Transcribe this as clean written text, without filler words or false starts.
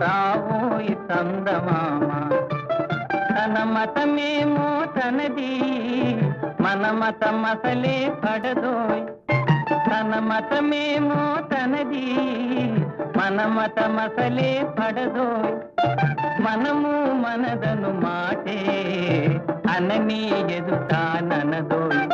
రావోయి చందమామ తన మతమేమో తనది మన మతం అసలే పడదోయ్ తన మతమేమో తనది మన మతం అసలే పడదోయ్ మనము మనదను మాటే అననీ ఎదుటాననదోయ్